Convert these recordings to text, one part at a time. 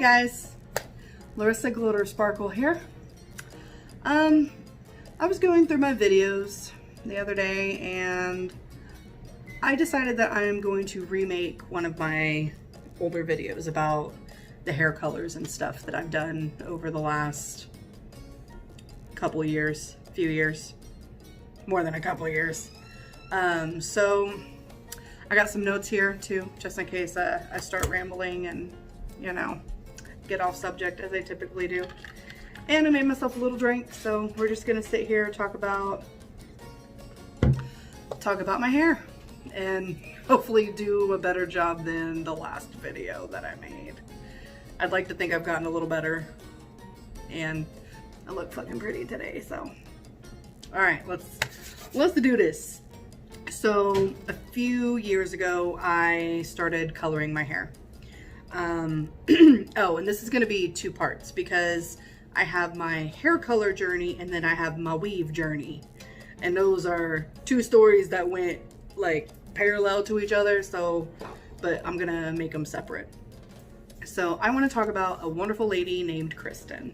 guys, Larissa Glitter Sparkle here. I was going through my videos the other day and I decided that I am going to remake one of my older videos about the hair colors and stuff that I've done over the last couple years, few years, more than a couple years. So I got some notes here too, just in case I start rambling and, you know, get off subject as I typically do. And I made myself a little drink, so we're just gonna sit here and talk about my hair and hopefully do a better job than the last video that I made. I'd like to think I've gotten a little better and I look fucking pretty today, so. All right, let's do this. So a few years ago, I started coloring my hair. Oh, and this is gonna be two parts because I have my hair color journey and then I have my weave journey. And those are two stories that went like parallel to each other, so, but I'm gonna make them separate. So I wanna talk about a wonderful lady named Kristen.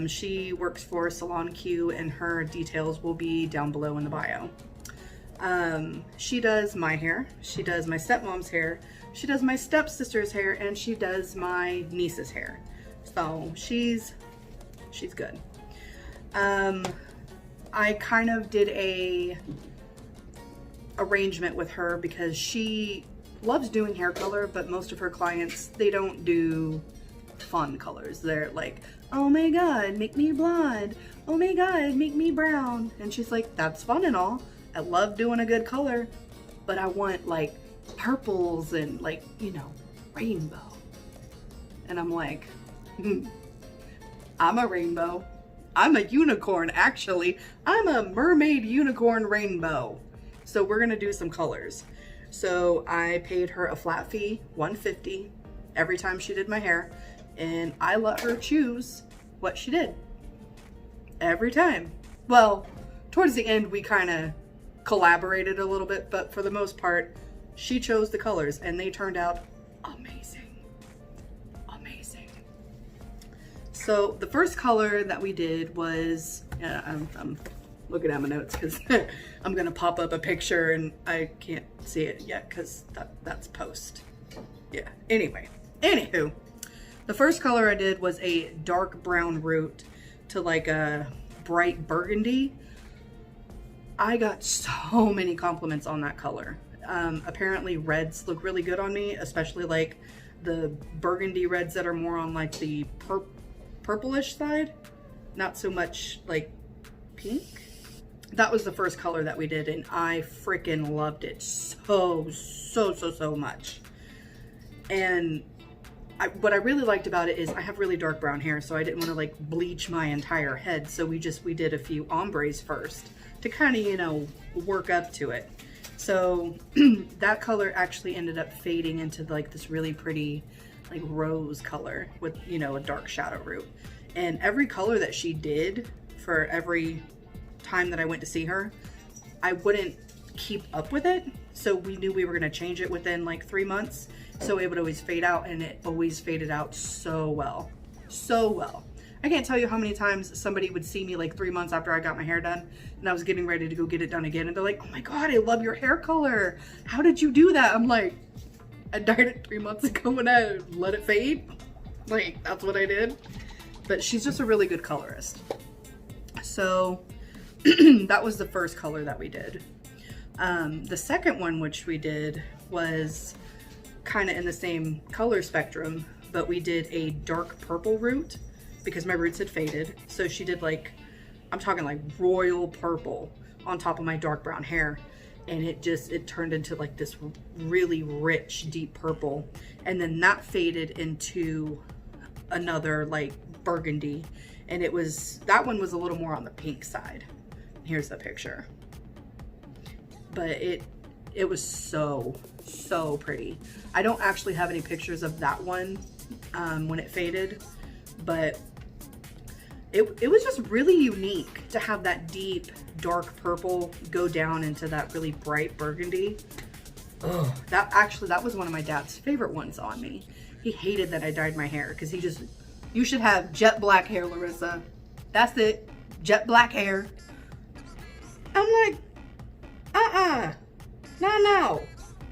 She works for Salon Q and her details will be down below in the bio. She does my hair, she does my stepmom's hair, she does my stepsister's hair, and she does my niece's hair. So she's good. I kind of did a arrangement with her because she loves doing hair color, but most of her clients, they don't do fun colors. They're like, oh my god, make me blonde, oh my god, make me brown. And she's like, that's fun and all, I love doing a good color, but I want like purples and like, you know, rainbow. And I'm like, I'm a rainbow. I'm a unicorn, actually. I'm a mermaid unicorn rainbow. So we're gonna do some colors. So I paid her a flat fee, $150, every time she did my hair, and I let her choose what she did. Every time. Well, towards the end we kind of collaborated a little bit, but for the most part, she chose the colors and they turned out amazing. Amazing. So the first color that we did was, I'm looking at my notes because I'm gonna pop up a picture and I can't see it yet because that's post. Yeah, anyway, anywho, the first color I did was a dark brown root to like a bright burgundy. I got so many compliments on that color. Apparently reds look really good on me, especially like the burgundy reds that are more on like the purplish side, not so much like pink. That was the first color that we did and I freaking loved it so much. And what I really liked about it is I have really dark brown hair, so I didn't want to like bleach my entire head, so we did a few ombres first to kind of, you know, work up to it. So that color actually ended up fading into like this really pretty like rose color with, you know, a dark shadow root. And every color that she did for every time that I went to see her, I wouldn't keep up with it. So we knew we were going to change it within like 3 months. So it would always fade out, and it always faded out so well. So well. I can't tell you how many times somebody would see me like 3 months after I got my hair done and I was getting ready to go get it done again. And they're like, oh my God, I love your hair color. How did you do that? I'm like, I dyed it 3 months ago and I let it fade. Like, that's what I did. But she's just a really good colorist. So that was the first color that we did. The second one, which we did, was kind of in the same color spectrum, but we did a dark purple root because my roots had faded. So she did like, I'm talking like royal purple on top of my dark brown hair. And it turned into like this really rich, deep purple. And then that faded into another like burgundy. And that one was a little more on the pink side. Here's the picture. But it was so pretty. I don't actually have any pictures of that one when it faded, but it was just really unique to have that deep dark purple go down into that really bright burgundy. Oh, that was one of my dad's favorite ones on me. He hated that I dyed my hair because you should have jet black hair, Larissa. That's it, jet black hair. I'm like, no,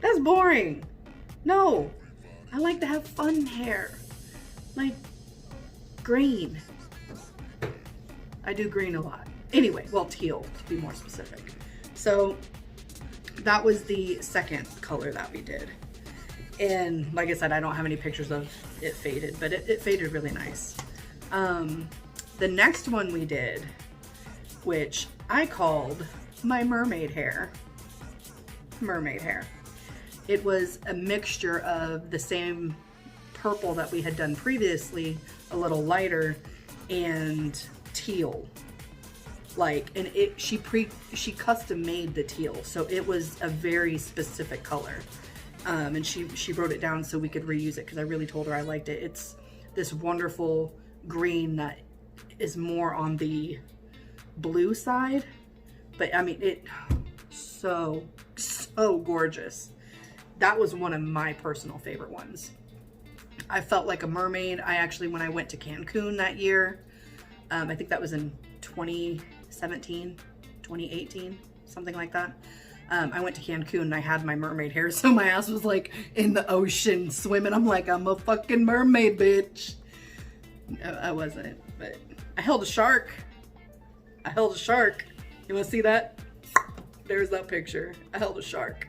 that's boring. No, I like to have fun hair, like green. I do green a lot. Anyway, well, teal to be more specific. So that was the second color that we did. And like I said, I don't have any pictures of it faded, but it faded really nice. The next one we did, which I called my mermaid hair. It was a mixture of the same purple that we had done previously, a little lighter, and teal. And she custom made the teal, so it was a very specific color. And she wrote it down so we could reuse it because I really told her I liked it. It's this wonderful green that is more on the blue side, but I mean, it so gorgeous. That was one of my personal favorite ones. I felt like a mermaid. When I went to Cancun that year, I think that was in 2017, 2018, something like that. I went to Cancun and I had my mermaid hair, so my ass was like in the ocean swimming. I'm like, I'm a fucking mermaid, bitch. No, I wasn't, but I held a shark. You want to see that? There's that picture. I held a shark.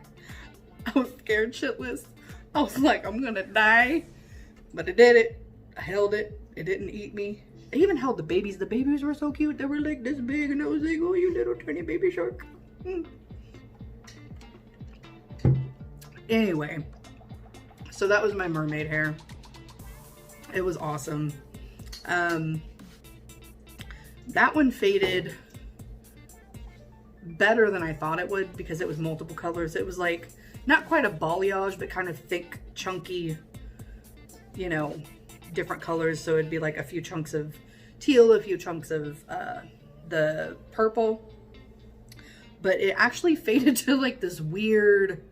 I was scared shitless. I was like, I'm gonna die. But I did it. I held it. It didn't eat me. I even held the babies. The babies were so cute. They were like this big, and I was like, oh, you little tiny baby shark. Anyway, so that was my mermaid hair. It was awesome. That one faded better than I thought it would because it was multiple colors. It was like not quite a balayage, but kind of thick, chunky, you know, different colors. So it'd be like a few chunks of teal, a few chunks of the purple. But it actually faded to like this weird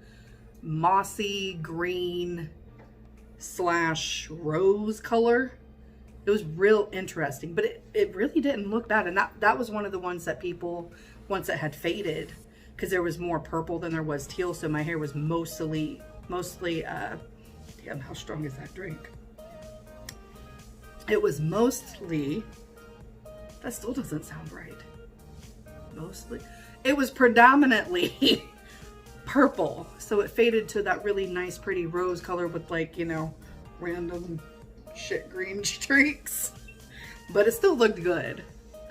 mossy green / rose color. It was real interesting, but it really didn't look bad. And that was one of the ones that people, once it had faded, because there was more purple than there was teal, so my hair was mostly damn, how strong is that drink? It was mostly, that still doesn't sound right. Mostly, it was predominantly purple, so it faded to that really nice pretty rose color with, like, you know, random shit green streaks, but it still looked good.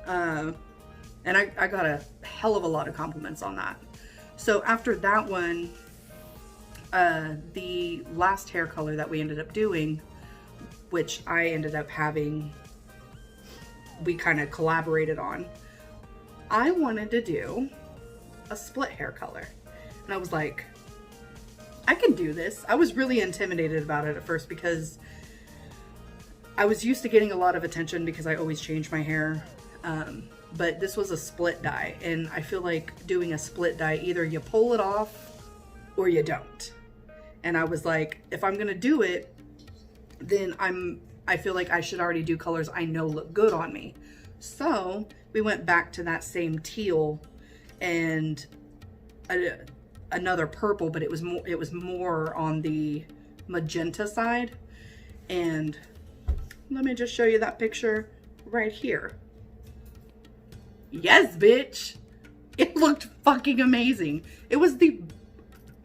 And I got a hell of a lot of compliments on that. So after that one, the last hair color that we ended up doing, which I ended up having, we kind of collaborated on, I wanted to do a split hair color. And I was like, I can do this. I was really intimidated about it at first because I was used to getting a lot of attention because I always change my hair. But this was a split dye, and I feel like doing a split dye, either you pull it off or you don't. And I was like, if I'm gonna do it, then I feel like I should already do colors I know look good on me. So we went back to that same teal and another purple, but it was more on the magenta side. And let me just show you that picture right here. Yes, bitch. It looked fucking amazing. It was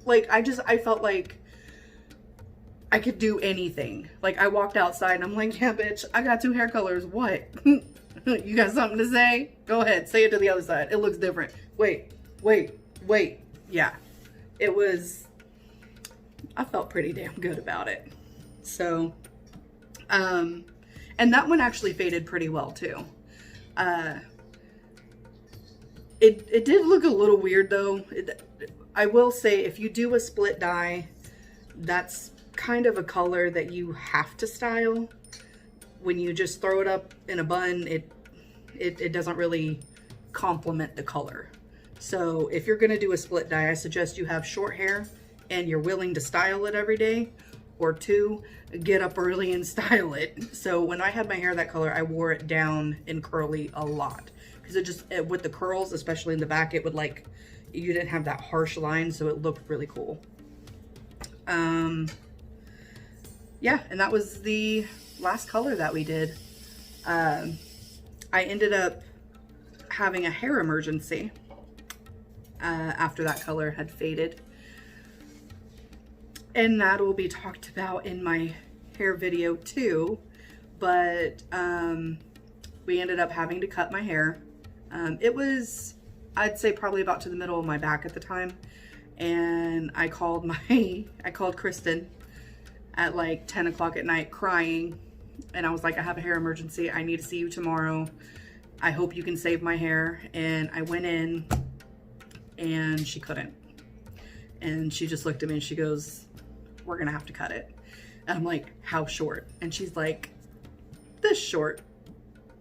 I felt like I could do anything. Like, I walked outside and I'm like, yeah, bitch, I got 2 hair colors. What? You got something to say? Go ahead, say it to the other side. It looks different. Wait. Yeah, I felt pretty damn good about it. So, and that one actually faded pretty well too. It did look a little weird though. I will say, if you do a split dye, that's kind of a color that you have to style. When you just throw it up in a bun, it doesn't really complement the color. So if you're gonna do a split dye, I suggest you have short hair and you're willing to style it every day, or two, get up early and style it. So when I had my hair that color, I wore it down in curly a lot. Because it just, with the curls, especially in the back, it would like, you didn't have that harsh line, so it looked really cool. Yeah, and that was the last color that we did. I ended up having a hair emergency after that color had faded. And that will be talked about in my hair video too. But we ended up having to cut my hair. It was, I'd say probably about to the middle of my back at the time. And I called Kristen at like 10 o'clock at night crying. And I was like, I have a hair emergency. I need to see you tomorrow. I hope you can save my hair. And I went in and she couldn't. And she just looked at me and she goes, we're gonna have to cut it. And I'm like, how short? And she's like, this short.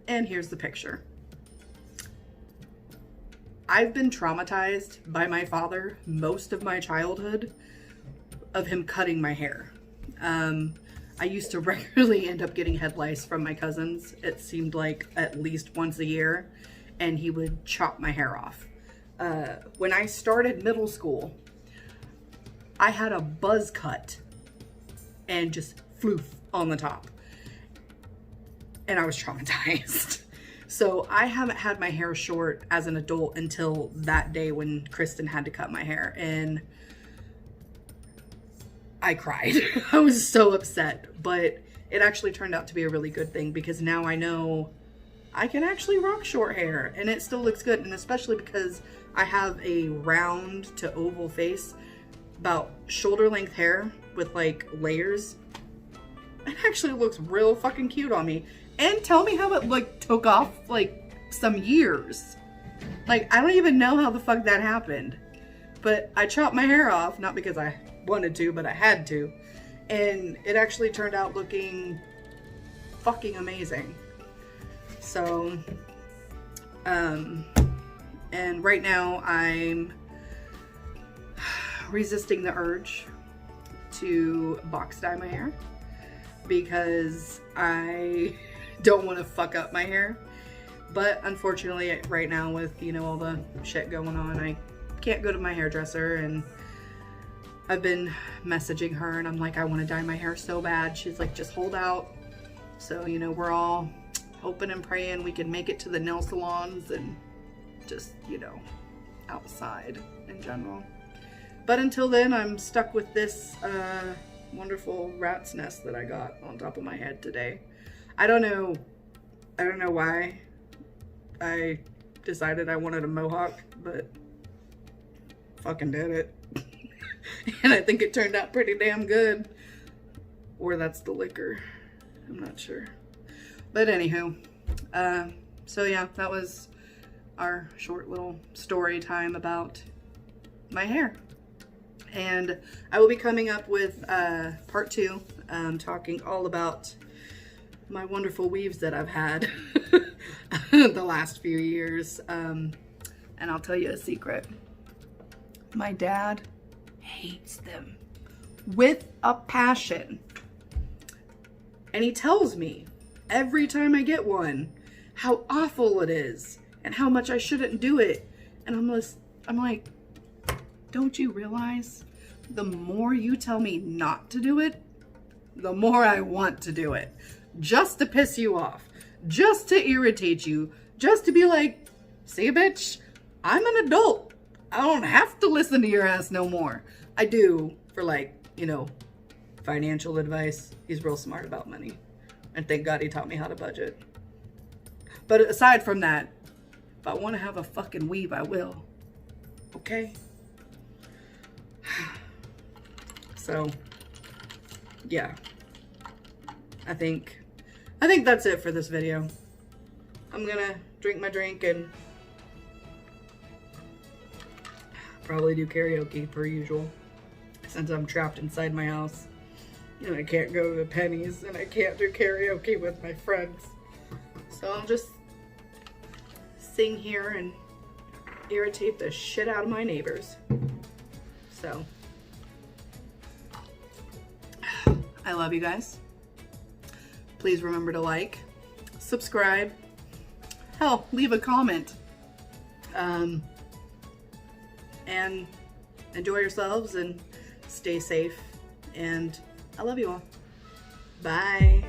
And here's the picture. I've been traumatized by my father most of my childhood of him cutting my hair. I used to regularly end up getting head lice from my cousins. It seemed like at least once a year, and he would chop my hair off. When I started middle school, I had a buzz cut and just floof on the top. And I was traumatized. So I haven't had my hair short as an adult until that day when Kristen had to cut my hair. And I cried. I was so upset. But it actually turned out to be a really good thing, because now I know I can actually rock short hair and it still looks good. And especially because I have a round to oval face, about shoulder length hair with like layers. It actually looks real fucking cute on me. And tell me how it like took off like some years. Like, I don't even know how the fuck that happened. But I chopped my hair off, not because I wanted to, but I had to. And it actually turned out looking fucking amazing. So, and right now I'm resisting the urge to box dye my hair because I don't want to fuck up my hair. But unfortunately right now with, you know, all the shit going on, I can't go to my hairdresser, and I've been messaging her and I'm like, I want to dye my hair so bad. She's like, just hold out. So, you know, we're all hoping and praying we can make it to the nail salons and just, you know, outside in general. But until then, I'm stuck with this wonderful rat's nest that I got on top of my head today. I don't know why I decided I wanted a mohawk, but fucking did it. And I think it turned out pretty damn good. Or that's the liquor. I'm not sure. But anywho, so yeah, that was our short little story time about my hair. And I will be coming up with part 2, talking all about my wonderful weaves that I've had the last few years. And I'll tell you a secret. My dad hates them with a passion. And he tells me every time I get one how awful it is and how much I shouldn't do it. And I'm like, don't you realize the more you tell me not to do it, the more I want to do it. Just to piss you off. Just to irritate you. Just to be like, see, bitch, I'm an adult. I don't have to listen to your ass no more. I do for, like, you know, financial advice. He's real smart about money. And thank God he taught me how to budget. But aside from that, if I want to have a fucking weave, I will. Okay? So, yeah. I think that's it for this video. I'm gonna drink my drink and probably do karaoke per usual, since I'm trapped inside my house and I can't go to Penny's and I can't do karaoke with my friends. So I'll just sing here and irritate the shit out of my neighbors. So I love you guys. Please remember to like, subscribe, hell, leave a comment. And enjoy yourselves and stay safe. And I love you all. Bye.